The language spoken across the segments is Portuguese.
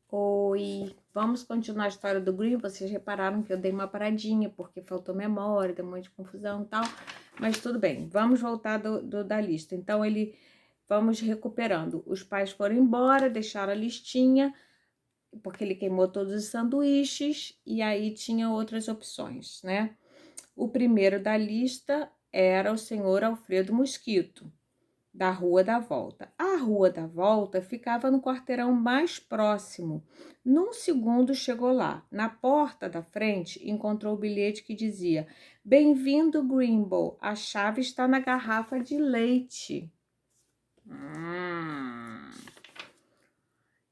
Oi, vamos continuar a história do Green. Vocês repararam que eu dei uma paradinha porque faltou memória, deu um monte de confusão e tal, mas tudo bem, vamos voltar da lista. Então, vamos recuperando. Os pais foram embora, deixaram a listinha, porque ele queimou todos os sanduíches e aí tinha outras opções, né? O primeiro da lista era o senhor Alfredo Mosquito, da Rua da Volta. A Rua da Volta ficava no quarteirão mais próximo. Num segundo chegou lá. Na porta da frente encontrou o bilhete que dizia: Bem-vindo, Grimble. A chave está na garrafa de leite.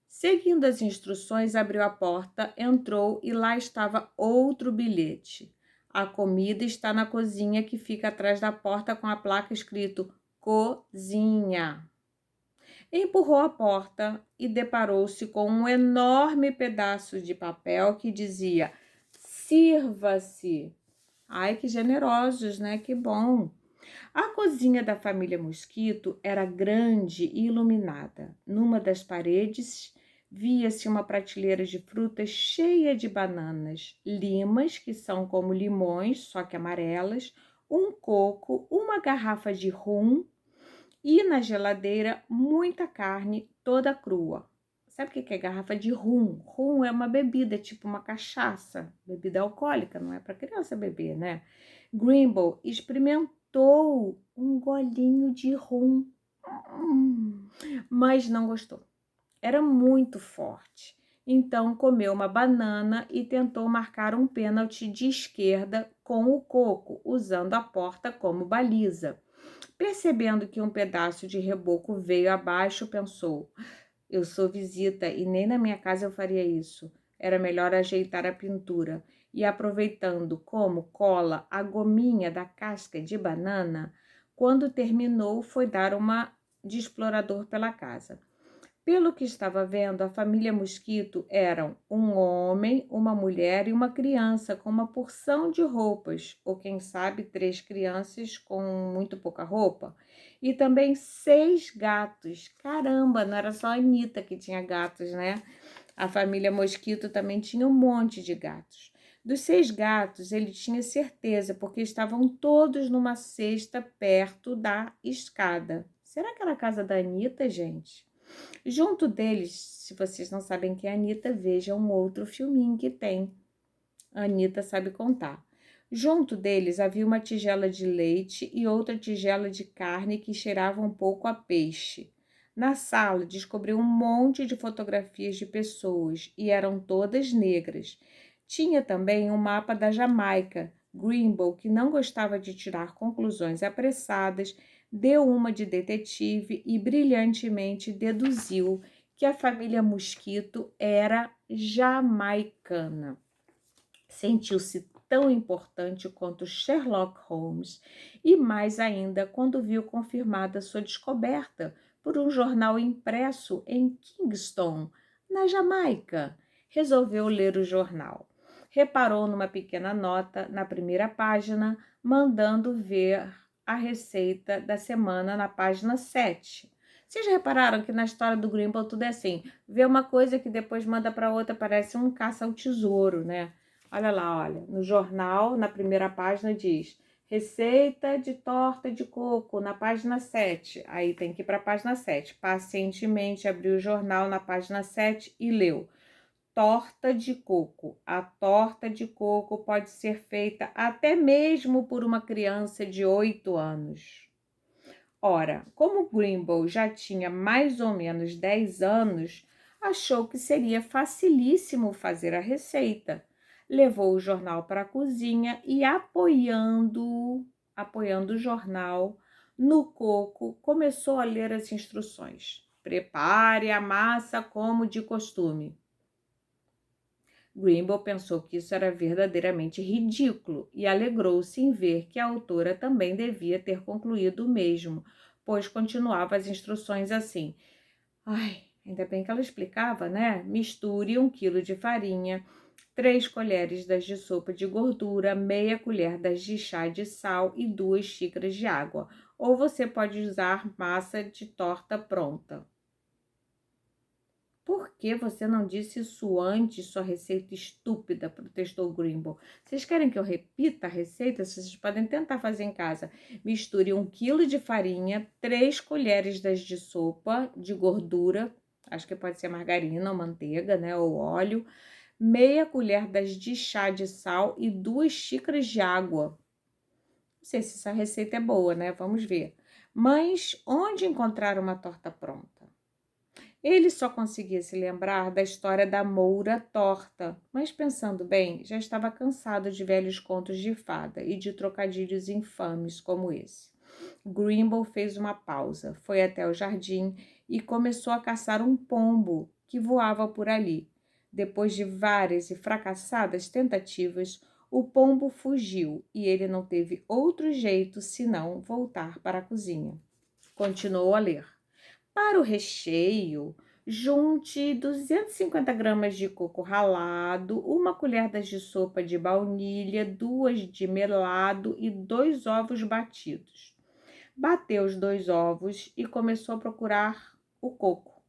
Seguindo as instruções, abriu a porta, entrou e lá estava outro bilhete. A comida está na cozinha que fica atrás da porta com a placa escrito Cozinha. Empurrou a porta e deparou-se com um enorme pedaço de papel que dizia: Sirva-se. Ai, que generosos, né? Que bom. A cozinha da família Mosquito era grande e iluminada. Numa das paredes via-se uma prateleira de frutas cheia de bananas, limas, que são como limões, só que amarelas, um coco, uma garrafa de rum e na geladeira muita carne toda crua. Sabe o que é garrafa de rum? Rum é uma bebida, tipo uma cachaça, bebida alcoólica, não é para criança beber, né? Grimble experimentou um golinho de rum, mas não gostou. Era muito forte. Então comeu uma banana e tentou marcar um pênalti de esquerda com o coco, usando a porta como baliza. Percebendo que um pedaço de reboco veio abaixo, pensou: eu sou visita e nem na minha casa eu faria isso. Era melhor ajeitar a pintura. E aproveitando como cola a gominha da casca de banana, quando terminou, foi dar uma de explorador pela casa. Pelo que estava vendo, a família Mosquito eram um homem, uma mulher e uma criança com uma porção de roupas, ou quem sabe 3 crianças com muito pouca roupa, e também 6 gatos. Caramba, não era só a Anitta que tinha gatos, né? A família Mosquito também tinha um monte de gatos. Dos 6 gatos, ele tinha certeza, porque estavam todos numa cesta perto da escada. Será que era a casa da Anitta, gente? Junto deles, se vocês não sabem quem é a Anitta, vejam um outro filminho que tem. A Anitta sabe contar. Junto deles havia uma tigela de leite e outra tigela de carne que cheirava um pouco a peixe. Na sala, descobriu um monte de fotografias de pessoas e eram todas negras. Tinha também um mapa da Jamaica. Grimble, que não gostava de tirar conclusões apressadas, deu uma de detetive e brilhantemente deduziu que a família Mosquito era jamaicana. Sentiu-se tão importante quanto Sherlock Holmes e mais ainda quando viu confirmada sua descoberta por um jornal impresso em Kingston, na Jamaica. Resolveu ler o jornal. Reparou numa pequena nota na primeira página, mandando ver a receita da semana na página 7. Vocês repararam que na história do Grimble tudo é assim, vê uma coisa que depois manda para outra, parece um caça ao tesouro, né? Olha lá, olha, no jornal, na primeira página diz receita de torta de coco, na página 7. Aí tem que ir para a página 7. Pacientemente abriu o jornal na página 7 e leu: torta de coco. A torta de coco pode ser feita até mesmo por uma criança de 8 anos. Ora, como Grimble já tinha mais ou menos 10 anos, achou que seria facilíssimo fazer a receita. Levou o jornal para a cozinha e, apoiando o jornal no coco, começou a ler as instruções. Prepare a massa como de costume. Grimble pensou que isso era verdadeiramente ridículo e alegrou-se em ver que a autora também devia ter concluído o mesmo, pois continuava as instruções assim. Ai, ainda bem que ela explicava, né? Misture 1 quilo de farinha, 3 colheres das de sopa de gordura, meia colher das de chá de sal e 2 xícaras de água. Ou você pode usar massa de torta pronta. Por que você não disse isso antes, sua receita estúpida? Protestou Grimble. Vocês querem que eu repita a receita? Vocês podem tentar fazer em casa. Misture 1 quilo de farinha, 3 colheres de sopa de gordura, acho que pode ser margarina ou manteiga, né, ou óleo, meia colher de chá de sal e 2 xícaras de água. Não sei se essa receita é boa, né? Vamos ver. Mas onde encontrar uma torta pronta? Ele só conseguia se lembrar da história da moura torta, mas pensando bem, já estava cansado de velhos contos de fada e de trocadilhos infames como esse. Grimble fez uma pausa, foi até o jardim e começou a caçar um pombo que voava por ali. Depois de várias e fracassadas tentativas, o pombo fugiu e ele não teve outro jeito senão voltar para a cozinha. Continuou a ler. Para o recheio, junte 250 gramas de coco ralado, 1 colher de sopa de baunilha, 2 de melado e 2 ovos batidos. Bateu os 2 ovos e começou a procurar o coco.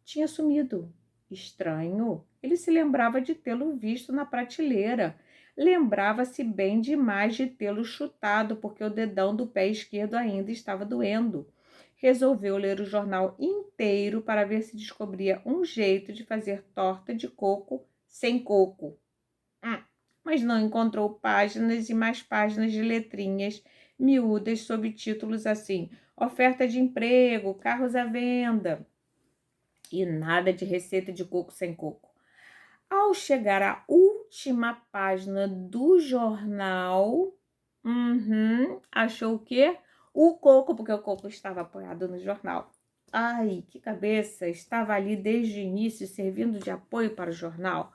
Tinha sumido. Estranho. Ele se lembrava de tê-lo visto na prateleira. Lembrava-se bem demais de tê-lo chutado, porque o dedão do pé esquerdo ainda estava doendo. Resolveu ler o jornal inteiro para ver se descobria um jeito de fazer torta de coco sem coco. Mas não encontrou páginas e mais páginas de letrinhas miúdas sob títulos assim: oferta de emprego, carros à venda e nada de receita de coco sem coco. Ao chegar à última página do jornal, achou o quê? O coco, porque o coco estava apoiado no jornal. Ai, que cabeça! Estava ali desde o início, servindo de apoio para o jornal.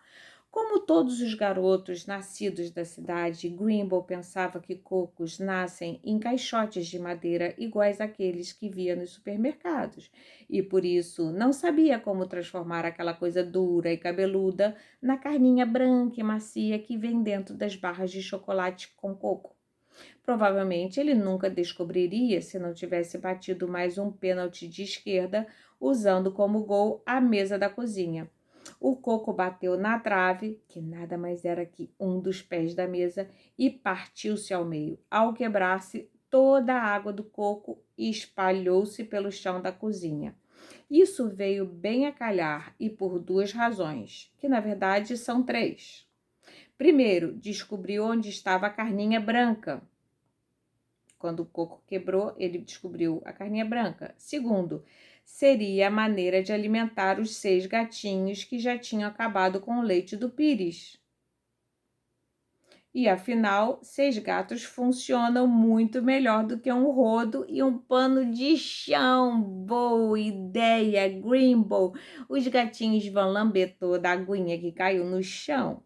Como todos os garotos nascidos da cidade, Grimble pensava que cocos nascem em caixotes de madeira iguais àqueles que via nos supermercados, e por isso não sabia como transformar aquela coisa dura e cabeluda na carninha branca e macia que vem dentro das barras de chocolate com coco. Provavelmente ele nunca descobriria se não tivesse batido mais um pênalti de esquerda, usando como gol a mesa da cozinha. O coco bateu na trave, que nada mais era que um dos pés da mesa, e partiu-se ao meio. Ao quebrar-se, toda a água do coco espalhou-se pelo chão da cozinha. Isso veio bem a calhar e por 2 razões, que na verdade são 3. Primeiro, descobriu onde estava a carninha branca. Quando o coco quebrou, ele descobriu a carninha branca. Segundo, seria a maneira de alimentar os 6 gatinhos que já tinham acabado com o leite do pires. E afinal, 6 gatos funcionam muito melhor do que um rodo e um pano de chão. Boa ideia, Grimble! Os gatinhos vão lamber toda a aguinha que caiu no chão.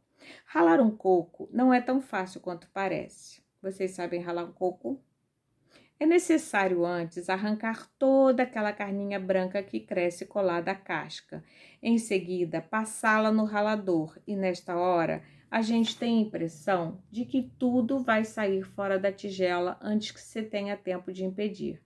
Ralar um coco não é tão fácil quanto parece. Vocês sabem ralar um coco? É necessário antes arrancar toda aquela carninha branca que cresce colada à casca. Em seguida, passá-la no ralador e, nesta hora, a gente tem a impressão de que tudo vai sair fora da tigela antes que você tenha tempo de impedir.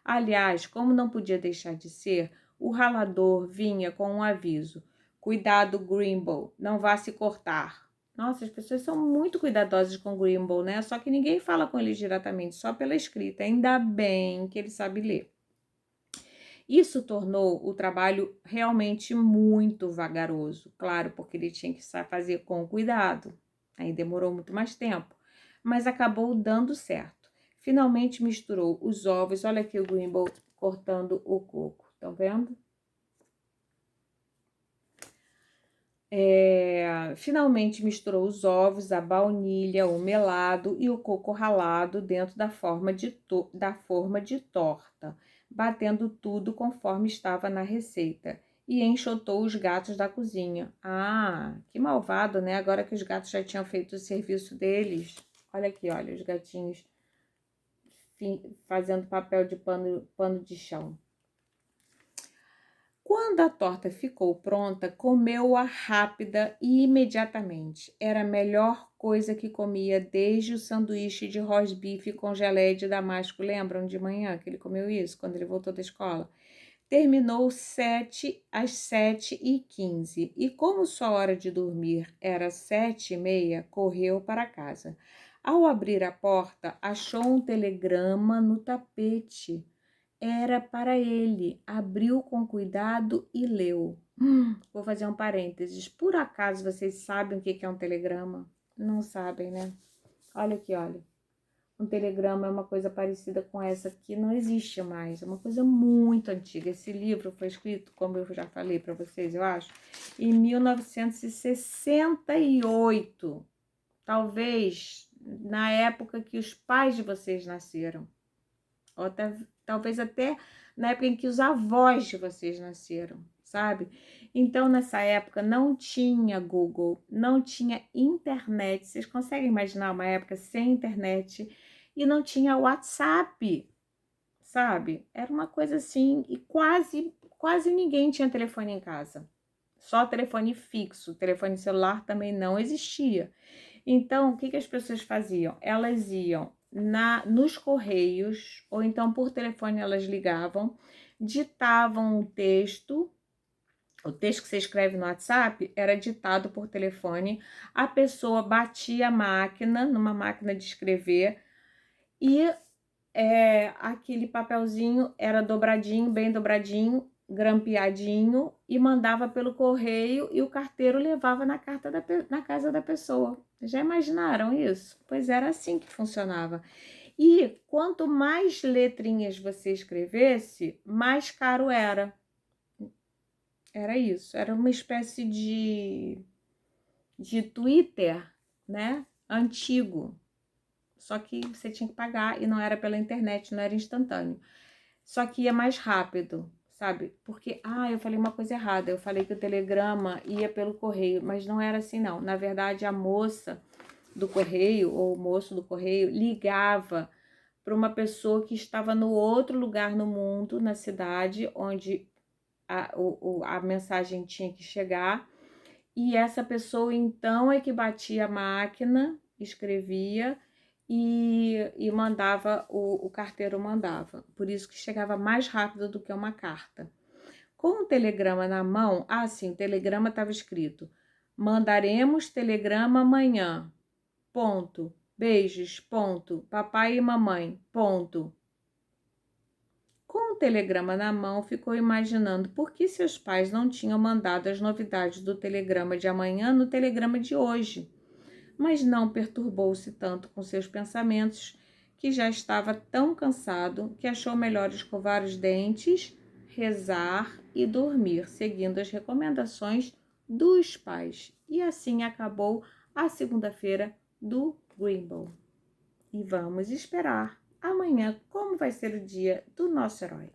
Aliás, como não podia deixar de ser, o ralador vinha com um aviso: cuidado, Grimble, não vá se cortar. Nossa, as pessoas são muito cuidadosas com o Grimble, né? Só que ninguém fala com ele diretamente, só pela escrita. Ainda bem que ele sabe ler. Isso tornou o trabalho realmente muito vagaroso, claro, porque ele tinha que fazer com cuidado. Aí demorou muito mais tempo, mas acabou dando certo. Finalmente misturou os ovos. Olha aqui o Grimble cortando o coco, estão vendo? Finalmente misturou os ovos, a baunilha, o melado e o coco ralado dentro da forma de torta, batendo tudo conforme estava na receita, e enxotou os gatos da cozinha. Ah, que malvado, né? Agora que os gatos já tinham feito o serviço deles. Olha aqui, olha, os gatinhos fazendo papel de pano de chão. Quando a torta ficou pronta, comeu-a rápida e imediatamente. Era a melhor coisa que comia desde o sanduíche de rosbife com geleia de damasco. Lembram de manhã que ele comeu isso quando ele voltou da escola? Terminou às 7h15 e como sua hora de dormir era 7h30, correu para casa. Ao abrir a porta, achou um telegrama no tapete. Era para ele. Abriu com cuidado e leu. Vou fazer um parênteses. Por acaso vocês sabem o que é um telegrama? Não sabem, né? Olha aqui, olha. Um telegrama é uma coisa parecida com essa que não existe mais. É uma coisa muito antiga. Esse livro foi escrito, como eu já falei para vocês, eu acho, em 1968. Talvez na época que os pais de vocês nasceram. Ou talvez até na época em que os avós de vocês nasceram, sabe? Então, nessa época, não tinha Google, não tinha internet. Vocês conseguem imaginar uma época sem internet? E não tinha WhatsApp, sabe? Era uma coisa assim, e quase ninguém tinha telefone em casa. Só telefone fixo, telefone celular também não existia. Então, o que as pessoas faziam? Elas iam nos correios, ou então por telefone elas ligavam, ditavam o texto que você escreve no WhatsApp era ditado por telefone, a pessoa batia a máquina, numa máquina de escrever, e aquele papelzinho era dobradinho, bem dobradinho, grampeadinho, e mandava pelo correio e o carteiro levava na casa da pessoa. Já imaginaram isso? Pois era assim que funcionava. E quanto mais letrinhas você escrevesse, mais caro era. Era isso, era uma espécie de Twitter, né? Antigo. Só que você tinha que pagar e não era pela internet, não era instantâneo. Só que ia mais rápido, sabe? Porque, eu falei uma coisa errada. Eu falei que o telegrama ia pelo correio, mas não era assim, não. Na verdade, a moça do correio, ou o moço do correio, ligava para uma pessoa que estava no outro lugar no mundo, na cidade, onde a mensagem tinha que chegar. E essa pessoa, então, é que batia a máquina, escrevia e mandava, o carteiro mandava. Por isso que chegava mais rápido do que uma carta. Com o telegrama na mão, sim, o telegrama estava escrito: mandaremos telegrama amanhã, ponto. Beijos, ponto. Papai e mamãe, ponto. Com o telegrama na mão, ficou imaginando por que seus pais não tinham mandado as novidades do telegrama de amanhã no telegrama de hoje. Mas não perturbou-se tanto com seus pensamentos, que já estava tão cansado que achou melhor escovar os dentes, rezar e dormir, seguindo as recomendações dos pais. E assim acabou a segunda-feira do Grimble. E vamos esperar amanhã como vai ser o dia do nosso herói.